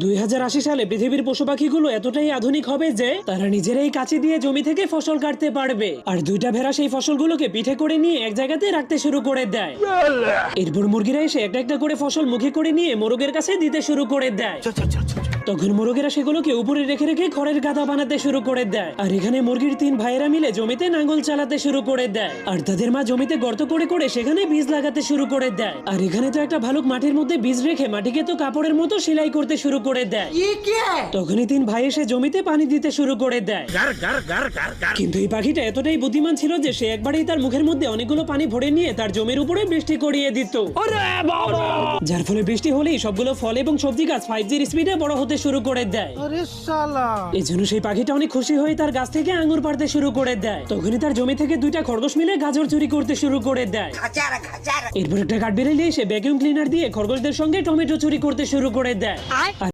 2080 সালে পৃথিবীর পশু পাখিগুলো এতটাই আধুনিক হবে যে তারা নিজেরাই কাঁচি দিয়ে জমি থেকে ফসল কাটতে পারবে। আর দুইটা ভেড়া সেই ফসলগুলোকে পিঠে করে নিয়ে এক জায়গাতে রাখতে শুরু করে দেয়। এরপর মুরগিরা এসে একটা একটা করে ফসল মুখে করে নিয়ে মোরগের কাছে দিতে শুরু করে দেয়। তখন মোরগেরা সেগুলোকে উপরে রেখে রেখে খড়ের গাদা বানাতে শুরু করে দেয়। আর এখানে মুরগির 3 ভাইয়েরা মিলে জমিতে নাঙ্গল চালাতে শুরু করে দেয়। আর তাদের মা জমিতে গর্ত করে করে সেখানে বীজ লাগাতে শুরু করে দেয়। আর এখানে তো একটা ভালুক মাটির মধ্যে বীজ রেখে মাটিকে তো কাপড়ের মতো সেলাই করতে শুরু করে দেয়। তখনই 3 ভাই এসে জমিতে পানি দিতে শুরু করে দেয়। কিন্তু এই পাখিটা এতটাই বুদ্ধিমান ছিল যে সে একবারেই তার মুখের মধ্যে অনেকগুলো পানি ভরে নিয়ে তার জমির উপরে বৃষ্টি করিয়ে দিত। যার ফলে বৃষ্টি হলেই সবগুলো ফল এবং সবজি গাছ 5G স্পিডে বড় হতে শুরু করে দেয়। এই জন্য সেই পাখিটা অনেক খুশি হয়ে তার গাছ থেকে আঙ্গুর পাড়তে শুরু করে দেয়। তখনই তার জমি থেকে 2টা খরগোশ মিলে গাজর চুরি করতে শুরু করে দেয়। এরপর একটা কাঠবিড়ালি এসে ভ্যাকুয়াম ক্লিনার দিয়ে খরগোশদের সঙ্গে টমেটো চুরি করতে শুরু করে দেয়।